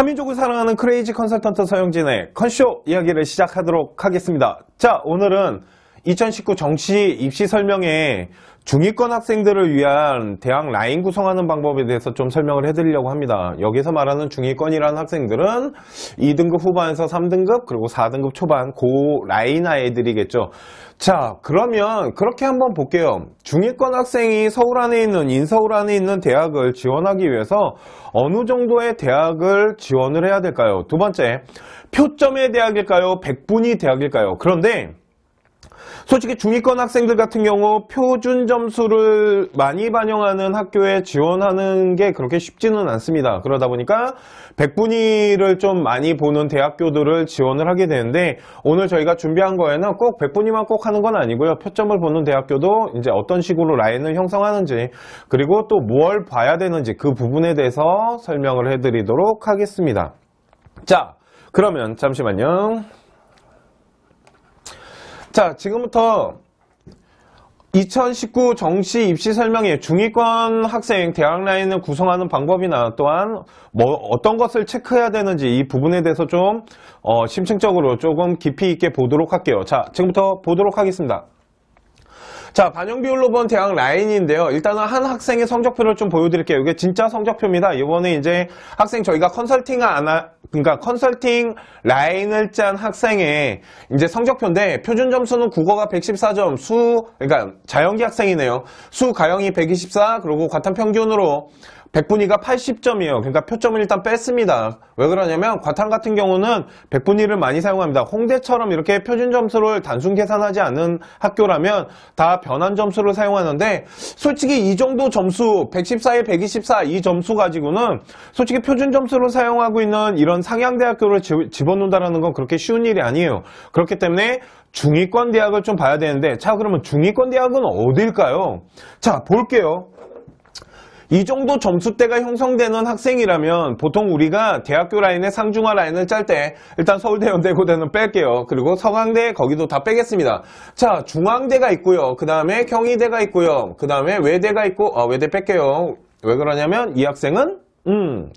한민족을 사랑하는 크레이지 컨설턴트 서영진의 컨쇼 이야기를 시작하도록 하겠습니다. 자, 오늘은 2019 정시 입시 설명에 중위권 학생들을 위한 대학 라인 구성하는 방법에 대해서 좀 설명을 해드리려고 합니다. 여기서 말하는 중위권이라는 학생들은 2등급 후반에서 3등급 그리고 4등급 초반 고 라인 아이들이겠죠. 자, 그러면 그렇게 한번 볼게요. 중위권 학생이 서울 안에 있는 인서울 안에 있는 대학을 지원하기 위해서 어느 정도의 대학을 지원을 해야 될까요? 두 번째, 표점의 대학일까요? 백분위 대학일까요? 그런데 솔직히 중위권 학생들 같은 경우 표준 점수를 많이 반영하는 학교에 지원하는 게 그렇게 쉽지는 않습니다. 그러다 보니까 백분위를 좀 많이 보는 대학교들을 지원을 하게 되는데, 오늘 저희가 준비한 거에는 꼭 백분위만 꼭 하는 건 아니고요. 표점을 보는 대학교도 이제 어떤 식으로 라인을 형성하는지, 그리고 또 뭘 봐야 되는지 그 부분에 대해서 설명을 해드리도록 하겠습니다. 자, 그러면 잠시만요. 자, 지금부터 2019 정시 입시 설명에 중위권 학생 대학 라인을 구성하는 방법이나 또한 어떤 것을 체크해야 되는지 이 부분에 대해서 좀 심층적으로 조금 깊이 있게 보도록 할게요. 자, 지금부터 보도록 하겠습니다. 자, 반영 비율로 본 대학 라인인데요. 일단은 한 학생의 성적표를 좀 보여드릴게요. 이게 진짜 성적표입니다. 이번에 이제 학생 저희가 그러니까 컨설팅 라인을 짠 학생의 이제 성적표인데, 표준 점수는 국어가 114점, 그러니까 자연계 학생이네요. 수, 가영이 124, 그리고 과탐 평균으로 백분위가 80점이에요. 그러니까 표점을 일단 뺐습니다. 왜 그러냐면 과탐 같은 경우는 백분위를 많이 사용합니다. 홍대처럼 이렇게 표준 점수를 단순 계산하지 않은 학교라면 다 변환 점수를 사용하는데, 솔직히 이 정도 점수 114에 124 이 점수 가지고는 솔직히 표준 점수를 사용하고 있는 이런 상향대학교를 집어넣는다는 건 그렇게 쉬운 일이 아니에요. 그렇기 때문에 중위권 대학을 좀 봐야 되는데, 자, 그러면 중위권 대학은 어딜까요? 자, 볼게요. 이 정도 점수대가 형성되는 학생이라면 보통 우리가 대학교 라인에 상중하 라인을 짤 때 일단 서울대, 연대, 고대는 뺄게요. 그리고 서강대 거기도 다 빼겠습니다. 자, 중앙대가 있고요. 그 다음에 경희대가 있고요. 그 다음에 외대가 있고, 외대 뺄게요. 왜 그러냐면 이 학생은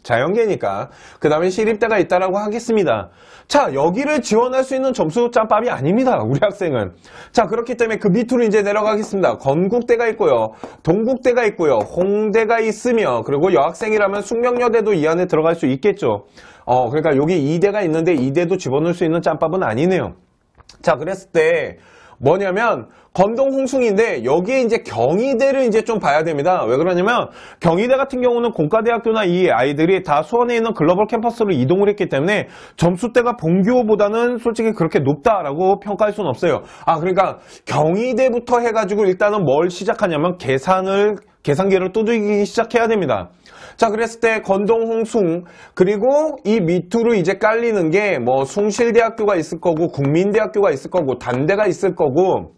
자연계니까. 그 다음에 시립대가 있다라고 하겠습니다. 자, 여기를 지원할 수 있는 점수 짬밥이 아닙니다, 우리 학생은. 자, 그렇기 때문에 그 밑으로 이제 내려가겠습니다. 건국대가 있고요, 동국대가 있고요, 홍대가 있으며, 그리고 여학생이라면 숙명여대도 이 안에 들어갈 수 있겠죠. 그러니까 여기 이대가 있는데 이대도 집어넣을 수 있는 짬밥은 아니네요. 자, 그랬을 때 뭐냐면 건동 홍숭인데, 여기에 이제 경희대를 이제 좀 봐야 됩니다. 왜 그러냐면 경희대 같은 경우는 공과대학교나 이 아이들이 다 수원에 있는 글로벌 캠퍼스로 이동을 했기 때문에 점수대가 본교보다는 솔직히 그렇게 높다라고 평가할 수는 없어요. 그러니까 경희대부터 해가지고 일단은 뭘 시작하냐면 계산기를 두들기기 시작해야 됩니다. 자, 그랬을 때 건동, 홍숭, 그리고 이 밑으로 이제 깔리는 게 뭐 숭실대학교가 있을 거고, 국민대학교가 있을 거고, 단대가 있을 거고,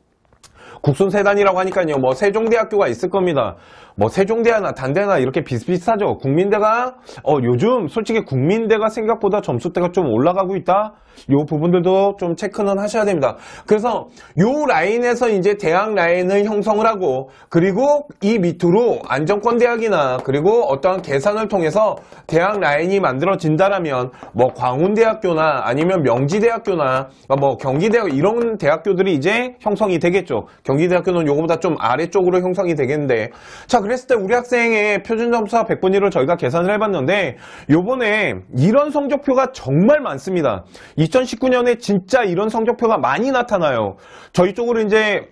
국순세단이라고 하니까요, 뭐 세종대학교가 있을 겁니다. 뭐 세종대나 단대나 이렇게 비슷비슷하죠. 국민대가 요즘 솔직히 국민대가 생각보다 점수대가 좀 올라가고 있다. 요 부분들도 좀 체크는 하셔야 됩니다. 그래서 요 라인에서 이제 대학 라인을 형성을 하고, 그리고 이 밑으로 안정권 대학이나 그리고 어떠한 계산을 통해서 대학 라인이 만들어진다라면 뭐 광운대학교나 아니면 명지대학교나 뭐 경기대학 이런 대학교들이 이제 형성이 되겠죠. 경기대학교는 요거보다 좀 아래쪽으로 형성이 되겠는데, 자, 그랬을 때 우리 학생의 표준 점수와 백분위를 저희가 계산을 해봤는데, 요번에 이런 성적표가 정말 많습니다. 2019년에 진짜 이런 성적표가 많이 나타나요. 저희 쪽으로 이제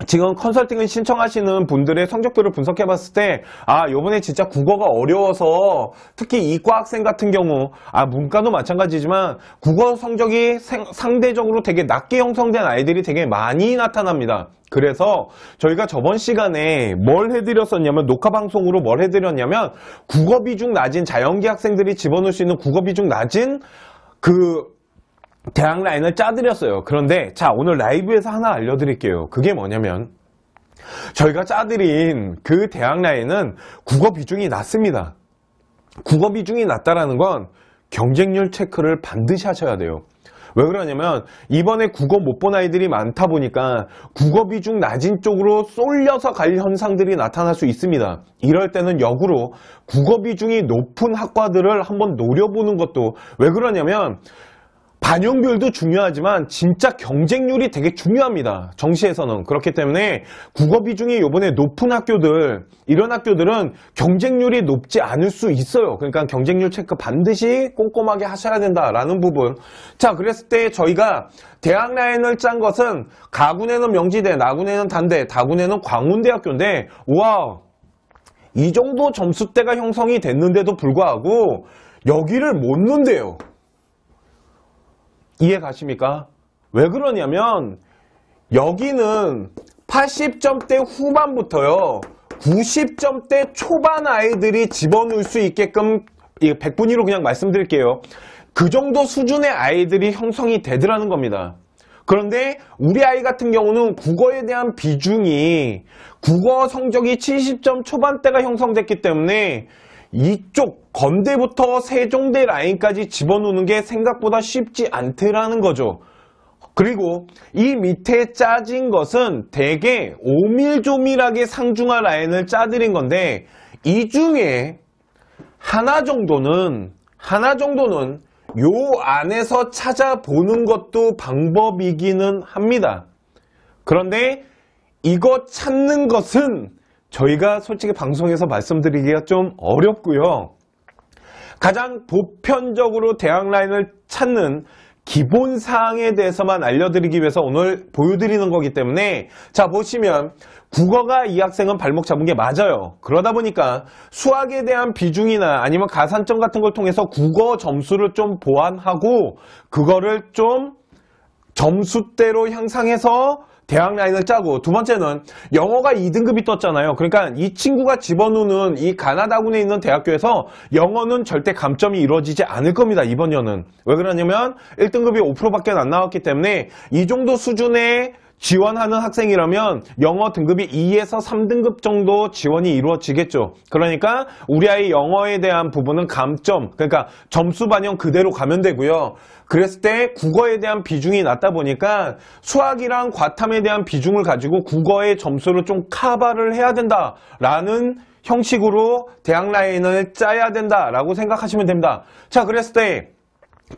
지금 컨설팅을 신청하시는 분들의 성적표를 분석해 봤을 때, 요번에 진짜 국어가 어려워서 특히 이과 학생 같은 경우, 문과도 마찬가지지만 국어 성적이 상대적으로 되게 낮게 형성된 아이들이 되게 많이 나타납니다. 그래서 저희가 저번 시간에 뭘 해드렸었냐면, 녹화방송으로 뭘 해드렸냐면, 국어 비중 낮은 자연계 학생들이 집어넣을 수 있는 국어 비중 낮은 대학 라인을 짜드렸어요. 그런데 자, 오늘 라이브에서 하나 알려드릴게요. 그게 뭐냐면, 저희가 짜드린 그 대학 라인은 국어 비중이 낮습니다. 국어 비중이 낮다라는 건 경쟁률 체크를 반드시 하셔야 돼요. 왜 그러냐면 이번에 국어 못 본 아이들이 많다 보니까 국어 비중 낮은 쪽으로 쏠려서 갈 현상들이 나타날 수 있습니다. 이럴 때는 역으로 국어 비중이 높은 학과들을 한번 노려보는 것도, 왜 그러냐면 반영률도 중요하지만 진짜 경쟁률이 되게 중요합니다. 정시에서는. 그렇기 때문에 국어 비중이 이번에 높은 학교들, 이런 학교들은 경쟁률이 높지 않을 수 있어요. 그러니까 경쟁률 체크 반드시 꼼꼼하게 하셔야 된다라는 부분. 자, 그랬을 때 저희가 대학 라인을 짠 것은 가군에는 명지대, 나군에는 단대, 다군에는 광운대학교인데, 우와, 이 정도 점수대가 형성이 됐는데도 불구하고 여기를 못 넣는데요. 이해 가십니까? 왜 그러냐면 여기는 80점대 후반부터요 90점대 초반 아이들이 집어넣을 수 있게끔 100분위로 그냥 말씀드릴게요. 그 정도 수준의 아이들이 형성이 되더라는 겁니다. 그런데 우리 아이 같은 경우는 국어에 대한 비중이 국어 성적이 70점 초반대가 형성됐기 때문에 이쪽 건대부터 세종대 라인까지 집어넣는 게 생각보다 쉽지 않더라는 거죠. 그리고 이 밑에 짜진 것은 되게 오밀조밀하게 상중하 라인을 짜드린 건데 이 중에 하나 정도는 요 안에서 찾아보는 것도 방법이기는 합니다. 그런데 이거 찾는 것은 저희가 솔직히 방송에서 말씀드리기가 좀 어렵고요. 가장 보편적으로 대학 라인을 찾는 기본 사항에 대해서만 알려드리기 위해서 오늘 보여드리는 거기 때문에, 자 보시면 국어가 이 학생은 발목 잡은 게 맞아요. 그러다 보니까 수학에 대한 비중이나 아니면 가산점 같은 걸 통해서 국어 점수를 좀 보완하고 그거를 좀 점수대로 향상해서 대학 라인을 짜고, 두 번째는 영어가 2등급이 떴잖아요. 그러니까 이 친구가 집어넣는 이 가나다군에 있는 대학교에서 영어는 절대 감점이 이루어지지 않을 겁니다. 이번 년은. 왜 그러냐면 1등급이 5%밖에 안 나왔기 때문에 이 정도 수준의 지원하는 학생이라면 영어 등급이 2에서 3등급 정도 지원이 이루어지겠죠. 그러니까 우리 아이 영어에 대한 부분은 감점, 그러니까 점수 반영 그대로 가면 되고요. 그랬을 때 국어에 대한 비중이 낮다 보니까 수학이랑 과탐에 대한 비중을 가지고 국어의 점수를 좀 커버를 해야 된다라는 형식으로 대학 라인을 짜야 된다라고 생각하시면 됩니다. 자, 그랬을 때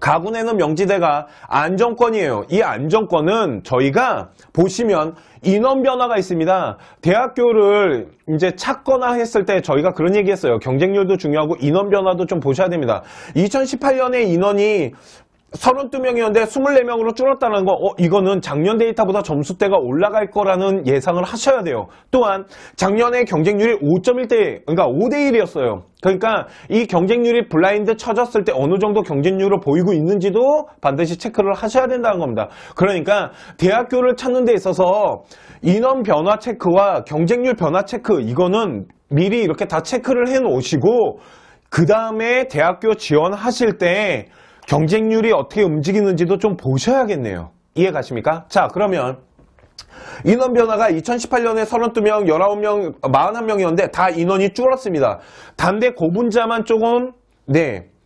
가군에는 명지대가 안정권이에요. 이 안정권은 저희가 보시면 인원 변화가 있습니다. 대학교를 이제 찾거나 했을 때 저희가 그런 얘기 했어요. 경쟁률도 중요하고 인원 변화도 좀 보셔야 됩니다. 2018년에 인원이 32명이었는데 24명으로 줄었다는 거, 이거는 작년 데이터보다 점수대가 올라갈 거라는 예상을 하셔야 돼요. 또한 작년에 경쟁률이 5.1대, 그러니까 5대1이었어요. 그러니까 이 경쟁률이 블라인드 쳐졌을 때 어느 정도 경쟁률을 보이고 있는지도 반드시 체크를 하셔야 된다는 겁니다. 그러니까 대학교를 찾는 데 있어서 인원 변화 체크와 경쟁률 변화 체크, 이거는 미리 이렇게 다 체크를 해 놓으시고 그 다음에 대학교 지원하실 때 경쟁률이 어떻게 움직이는지도 좀 보셔야겠네요. 이해 가십니까? 자, 그러면 인원 변화가 2018년에 32명, 19명, 41명이었는데 다 인원이 줄었습니다. 단대 고분자만 조금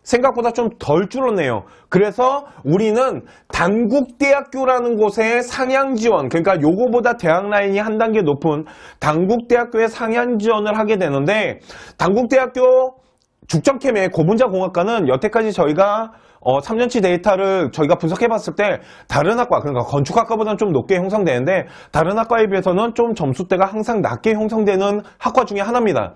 생각보다 좀 덜 줄었네요. 그래서 우리는 단국대학교라는 곳에 상향 지원, 그러니까 요거보다 대학 라인이 한 단계 높은 단국대학교에 상향 지원을 하게 되는데, 단국대학교 죽전캠의 고분자 공학과는 여태까지 저희가 3년치 데이터를 저희가 분석해 봤을 때 다른 학과, 그러니까 건축학과보다는 좀 높게 형성되는데 다른 학과에 비해서는 좀 점수대가 항상 낮게 형성되는 학과 중에 하나입니다.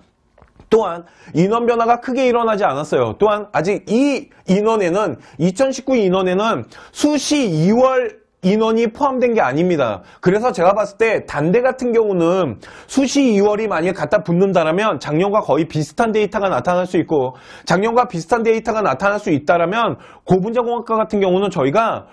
또한 인원 변화가 크게 일어나지 않았어요. 또한 아직 이 인원에는 2019 인원에는 수시 2월 인원이 포함된 게 아닙니다. 그래서 제가 봤을 때 단대 같은 경우는 수시 2월이 만약에 갖다 붙는다면 작년과 거의 비슷한 데이터가 나타날 수 있고, 작년과 비슷한 데이터가 나타날 수 있다면 고분자공학과 같은 경우는 저희가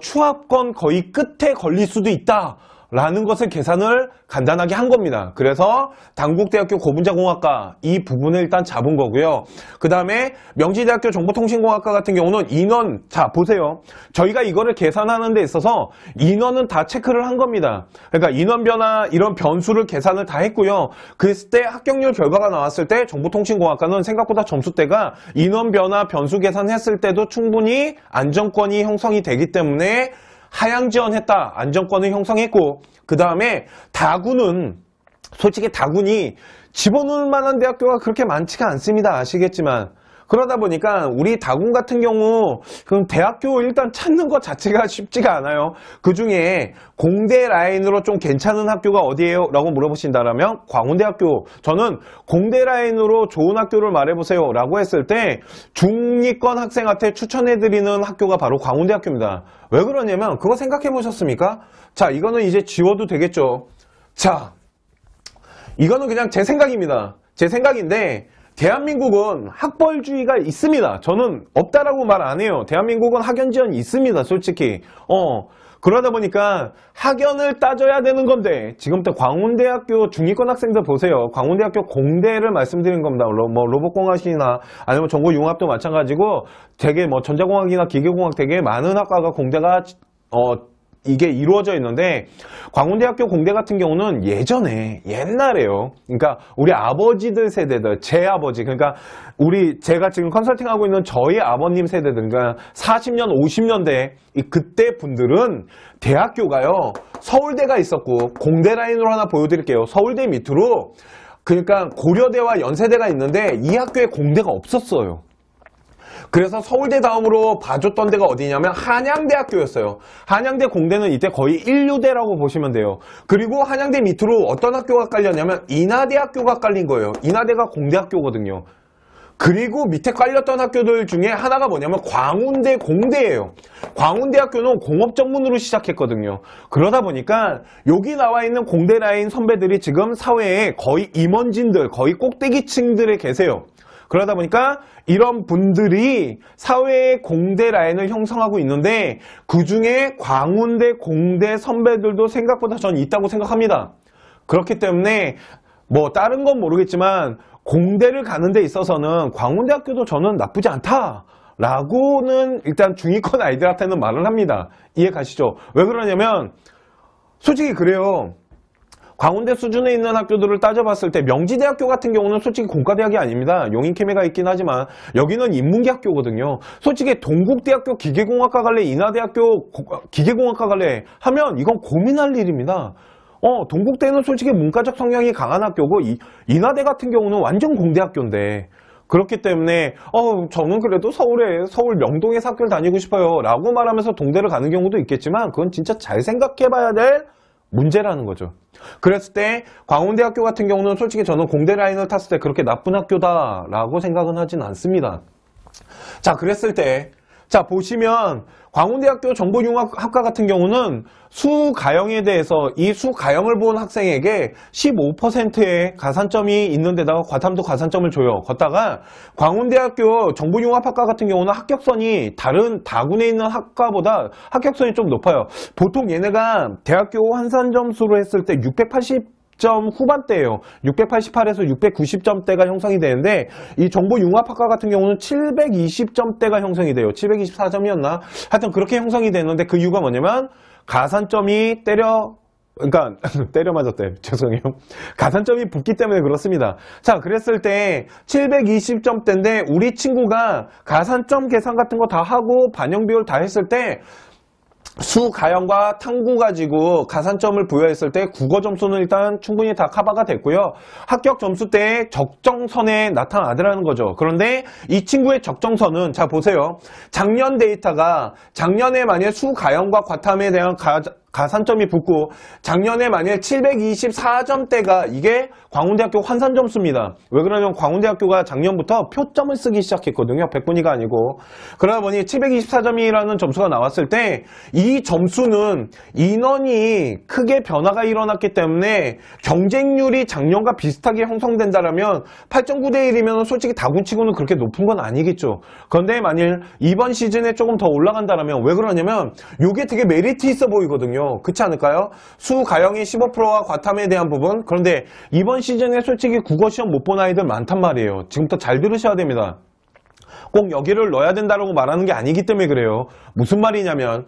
추합권 거의 끝에 걸릴 수도 있다 라는 것을 계산을 간단하게 한 겁니다. 그래서 당국대학교 고분자공학과 이 부분을 일단 잡은 거고요. 그 다음에 명지대학교 정보통신공학과 같은 경우는 인원, 자 보세요. 저희가 이거를 계산하는 데 있어서 인원은 다 체크를 한 겁니다. 그러니까 인원 변화 이런 변수를 계산을 다 했고요. 그랬을 때 합격률 결과가 나왔을 때 정보통신공학과는 생각보다 점수대가 인원 변화 변수 계산했을 때도 충분히 안정권이 형성이 되기 때문에 하향 지원했다. 안정권을 형성했고 그 다음에 다군은 솔직히 다군이 집어넣을 만한 대학교가 그렇게 많지가 않습니다. 아시겠지만 그러다 보니까 우리 다군 같은 경우 그럼 대학교 일단 찾는 것 자체가 쉽지가 않아요. 그 중에 공대 라인으로 좀 괜찮은 학교가 어디예요? 라고 물어보신다면 광운대학교. 저는 공대 라인으로 좋은 학교를 말해보세요 라고 했을 때 중위권 학생한테 추천해드리는 학교가 바로 광운대학교입니다. 왜 그러냐면 그거 생각해 보셨습니까? 자, 이거는 이제 지워도 되겠죠. 자, 이거는 그냥 제 생각입니다. 제 생각인데 대한민국은 학벌주의가 있습니다. 저는 없다라고 말 안 해요. 대한민국은 학연 지원이 있습니다. 솔직히. 그러다 보니까 학연을 따져야 되는 건데 지금부터 광운대학교 중위권 학생들 보세요. 광운대학교 공대를 말씀드린 겁니다. 뭐 로봇공학이나 아니면 전고융합도 마찬가지고 되게 뭐 전자공학이나 기계공학 되게 많은 학과가 공대가 이게 이루어져 있는데 광운대학교 공대 같은 경우는 옛날에요. 그러니까 우리 아버지들 세대들, 제 아버지, 그러니까 제가 지금 컨설팅하고 있는 저희 아버님 세대들, 그러니까 40년, 50년대 그때 분들은 대학교가요. 서울대가 있었고 공대 라인으로 하나 보여드릴게요. 서울대 밑으로 그러니까 고려대와 연세대가 있는데 이 학교에 공대가 없었어요. 그래서 서울대 다음으로 봐줬던 데가 어디냐면 한양대학교였어요. 한양대 공대는 이때 거의 인류대라고 보시면 돼요. 그리고 한양대 밑으로 어떤 학교가 깔렸냐면 인하대학교가 깔린 거예요. 인하대가 공대학교거든요. 그리고 밑에 깔렸던 학교들 중에 하나가 뭐냐면 광운대 공대예요. 광운대학교는 공업 전문으로 시작했거든요. 그러다 보니까 여기 나와 있는 공대 라인 선배들이 지금 사회에 거의 임원진들, 거의 꼭대기층들에 계세요. 그러다 보니까 이런 분들이 사회의 공대 라인을 형성하고 있는데 그 중에 광운대 공대 선배들도 생각보다 전 있다고 생각합니다. 그렇기 때문에 뭐 다른 건 모르겠지만 공대를 가는 데 있어서는 광운대학교도 저는 나쁘지 않다라고는 일단 중위권 아이들한테는 말을 합니다. 이해 가시죠? 왜 그러냐면 솔직히 그래요. 광운대 수준에 있는 학교들을 따져봤을 때 명지대학교 같은 경우는 솔직히 공과대학이 아닙니다. 용인케미가 있긴 하지만 여기는 인문계 학교거든요. 솔직히 동국대학교 기계공학과 갈래, 인하대학교 기계공학과 갈래 하면 이건 고민할 일입니다. 동국대는 솔직히 문과적 성향이 강한 학교고 인하대 같은 경우는 완전 공대학교인데 그렇기 때문에 저는 그래도 서울 명동에서 학교를 다니고 싶어요 라고 말하면서 동대를 가는 경우도 있겠지만 그건 진짜 잘 생각해봐야 될 문제라는 거죠. 그랬을 때 광운대학교 같은 경우는 솔직히 저는 공대 라인을 탔을 때 그렇게 나쁜 학교다라고 생각은 하진 않습니다. 자, 그랬을 때 자 보시면 광운대학교 정보융합학과 같은 경우는 수가형에 대해서 이 수가형을 본 학생에게 15%의 가산점이 있는 데다가 과탐도 가산점을 줘요. 걷다가 광운대학교 정보융합학과 같은 경우는 합격선이 다른 다군에 있는 학과보다 합격선이 좀 높아요. 보통 얘네가 대학교 환산 점수로 했을 때 680점 후반대예요. 688에서 690점대가 형성이 되는데 이 정보융합학과 같은 경우는 720점대가 형성이 돼요. 724점이었나? 하여튼 그렇게 형성이 되는데 그 이유가 뭐냐면 가산점이 그러니까 때려 맞았대. 죄송해요. 가산점이 붙기 때문에 그렇습니다. 자, 그랬을 때 720점대인데 우리 친구가 가산점 계산 같은 거 다 하고 반영 비율 다 했을 때 수가형과 탐구 가지고 가산점을 부여했을 때 국어 점수는 일단 충분히 다 커버가 됐고요. 합격 점수 때 적정선에 나타나더라는 거죠. 그런데 이 친구의 적정선은 자 보세요. 작년 데이터가 작년에 만약 수가형과 과탐에 대한 가산점이 붙고 작년에 만약 724점대가 이게 광운대학교 환산 점수입니다. 왜 그러냐면 광운대학교가 작년부터 표점을 쓰기 시작했거든요. 100분위가 아니고. 그러다 보니 724점이라는 점수가 나왔을 때 이 점수는 인원이 크게 변화가 일어났기 때문에 경쟁률이 작년과 비슷하게 형성된다라면 8.9대 1이면 솔직히 다군치고는 그렇게 높은 건 아니겠죠. 그런데 만일 이번 시즌에 조금 더 올라간다라면 왜 그러냐면 이게 되게 메리트 있어 보이거든요. 거예요. 그렇지 않을까요? 수가형이 15%와 과탐에 대한 부분. 그런데 이번 시즌에 솔직히 국어 시험 못 본 아이들 많단 말이에요. 지금부터 잘 들으셔야 됩니다. 꼭 여기를 넣어야 된다고 말하는 게 아니기 때문에 그래요. 무슨 말이냐면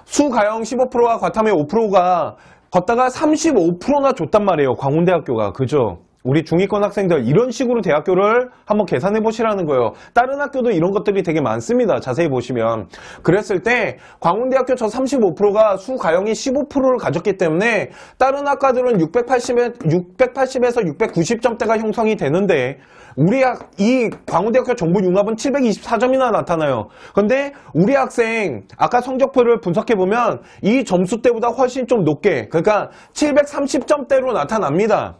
수가형 15%와 과탐의 5%가 걷다가 35%나 줬단 말이에요. 광운대학교가. 그죠? 우리 중위권 학생들 이런 식으로 대학교를 한번 계산해 보시라는 거예요. 다른 학교도 이런 것들이 되게 많습니다. 자세히 보시면. 그랬을 때 광운대학교 저 35%가 수가형이 15%를 가졌기 때문에 다른 학과들은 680에서 690점대가 형성이 되는데 이 광운대학교 정보융합은 724점이나 나타나요. 근데 우리 학생 아까 성적표를 분석해보면 이 점수대보다 훨씬 좀 높게, 그러니까 730점대로 나타납니다.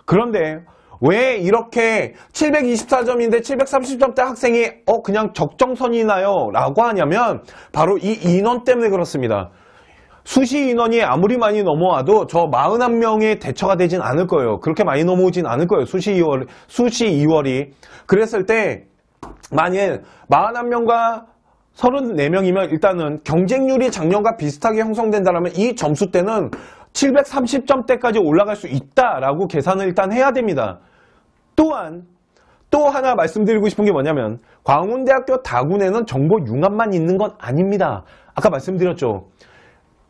그런데 왜 이렇게 724점인데 730점대 학생이 그냥 적정선이나요? 라고 하냐면 바로 이 인원 때문에 그렇습니다. 수시 인원이 아무리 많이 넘어와도 저 41명의 대처가 되진 않을 거예요. 그렇게 많이 넘어오진 않을 거예요. 수시 2월이. 그랬을 때 만일 41명과 34명이면 일단은 경쟁률이 작년과 비슷하게 형성된다면 이 점수대는 730점대까지 올라갈 수 있다라고 계산을 일단 해야 됩니다. 또한 또 하나 말씀드리고 싶은 게 뭐냐면 광운대학교 다군에는 정보융합만 있는 건 아닙니다. 아까 말씀드렸죠.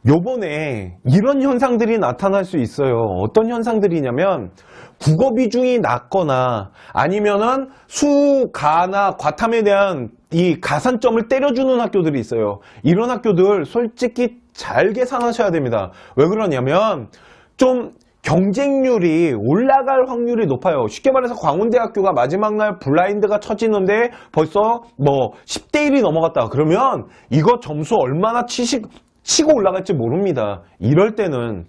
요번에 이런 현상들이 나타날 수 있어요. 어떤 현상들이냐면 국어 비중이 낮거나 아니면은 수가나 과탐에 대한 이 가산점을 때려주는 학교들이 있어요. 이런 학교들 솔직히 잘 계산하셔야 됩니다. 왜 그러냐면 좀 경쟁률이 올라갈 확률이 높아요. 쉽게 말해서 광운대학교가 마지막 날 블라인드가 쳐지는데 벌써 뭐 10대 1이 넘어갔다. 그러면 이거 점수 얼마나 치고 올라갈지 모릅니다. 이럴 때는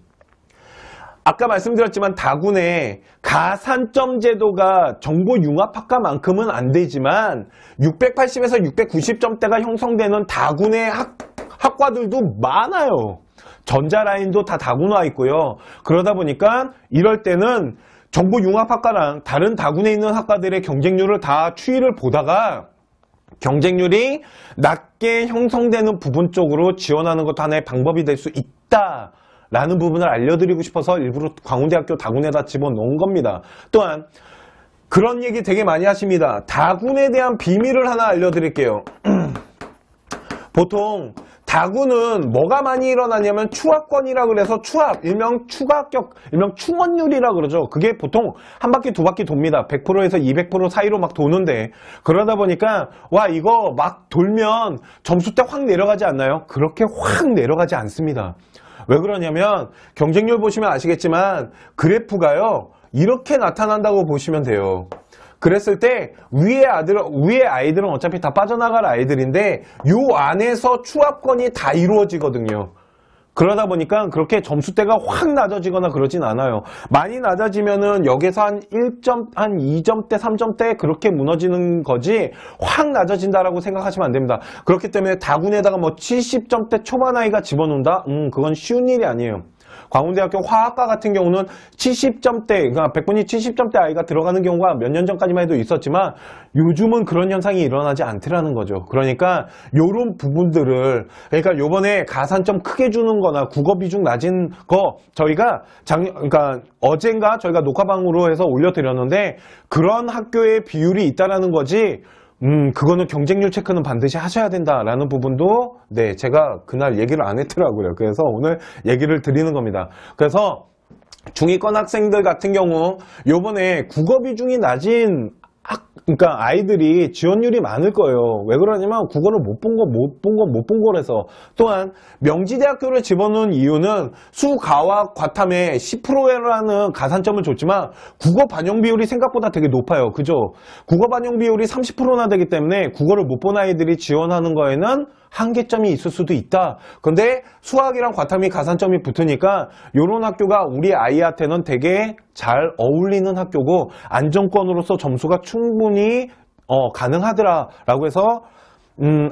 아까 말씀드렸지만 다군의 가산점 제도가 정보융합학과만큼은 안 되지만 680에서 690점대가 형성되는 다군의 학과들도 많아요. 전자라인도 다 다군 와 있고요. 그러다 보니까 이럴 때는 정보융합학과랑 다른 다군에 있는 학과들의 경쟁률을 다 추이를 보다가 경쟁률이 낮게 형성되는 부분 쪽으로 지원하는 것도 하나의 방법이 될 수 있다라는 부분을 알려드리고 싶어서 일부러 광운대학교 다군에다 집어넣은 겁니다. 또한 그런 얘기 되게 많이 하십니다. 다군에 대한 비밀을 하나 알려드릴게요. 보통 다군은 뭐가 많이 일어나냐면 추합권이라 그래서 추합, 일명 추가 합격, 일명 충원율이라 그러죠. 그게 보통 한 바퀴 두 바퀴 돕니다. 100%에서 200% 사이로 막 도는데 그러다 보니까 와 이거 막 돌면 점수대 확 내려가지 않나요? 그렇게 확 내려가지 않습니다. 왜 그러냐면 경쟁률 보시면 아시겠지만 그래프가요 이렇게 나타난다고 보시면 돼요. 그랬을 때 위에 아이들은 어차피 다 빠져나갈 아이들인데 요 안에서 추합권이 다 이루어지거든요. 그러다 보니까 그렇게 점수대가 확 낮아지거나 그러진 않아요. 많이 낮아지면은 여기서 한 2점대, 3점대 그렇게 무너지는 거지 확 낮아진다라고 생각하시면 안 됩니다. 그렇기 때문에 다군에다가 뭐 70점대 초반 아이가 집어넣는다? 그건 쉬운 일이 아니에요. 광운대학교 화학과 같은 경우는 70점대, 그러니까 100분이 70점대 아이가 들어가는 경우가 몇 년 전까지만 해도 있었지만 요즘은 그런 현상이 일어나지 않더라는 거죠. 그러니까 요런 부분들을 그러니까 요번에 가산점 크게 주는 거나 국어 비중 낮은 거 저희가 그러니까 어젠가 저희가 녹화방으로 해서 올려드렸는데 그런 학교의 비율이 있다라는 거지 그거는 경쟁률 체크는 반드시 하셔야 된다라는 부분도 네 제가 그날 얘기를 안 했더라고요. 그래서 오늘 얘기를 드리는 겁니다. 그래서 중위권 학생들 같은 경우 요번에 국어 비중이 낮은 그러니까 아이들이 지원율이 많을 거예요. 왜 그러냐면 국어를 못 본 거라서. 또한 명지대학교를 집어넣은 이유는 수가와 과탐에 10%라는 가산점을 줬지만 국어 반영 비율이 생각보다 되게 높아요. 그죠? 국어 반영 비율이 30%나 되기 때문에 국어를 못 본 아이들이 지원하는 거에는 한계점이 있을 수도 있다. 근데 수학이랑 과탐이 가산점이 붙으니까 이런 학교가 우리 아이한테는 되게 잘 어울리는 학교고 안정권으로서 점수가 충분히 가능하더라라고 해서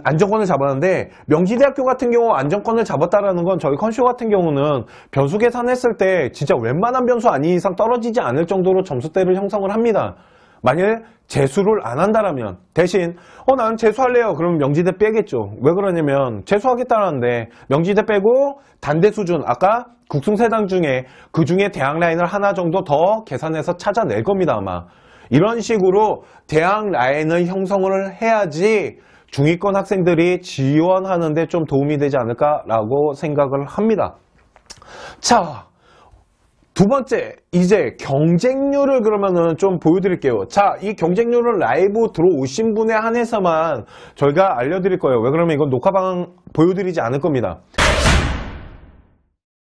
안정권을 잡았는데 명지대학교 같은 경우 안정권을 잡았다라는 건 저희 컨쇼 같은 경우는 변수 계산했을 때 진짜 웬만한 변수 아닌 이상 떨어지지 않을 정도로 점수대를 형성을 합니다. 만일 재수를 안 한다라면 대신 나는 재수할래요. 그러면 명지대 빼겠죠. 왜 그러냐면 재수하겠다는데 명지대 빼고 단대 수준 아까 국승 3당 중에 그 중에 대학 라인을 하나 정도 더 계산해서 찾아낼 겁니다. 아마 이런 식으로 대학 라인을 형성을 해야지 중위권 학생들이 지원하는데 좀 도움이 되지 않을까라고 생각을 합니다. 자, 두 번째, 이제 경쟁률을 그러면은 좀 보여드릴게요. 자, 이 경쟁률을 라이브 들어오신 분에 한해서만 저희가 알려드릴 거예요. 왜 그러면 이건 녹화방 보여드리지 않을 겁니다.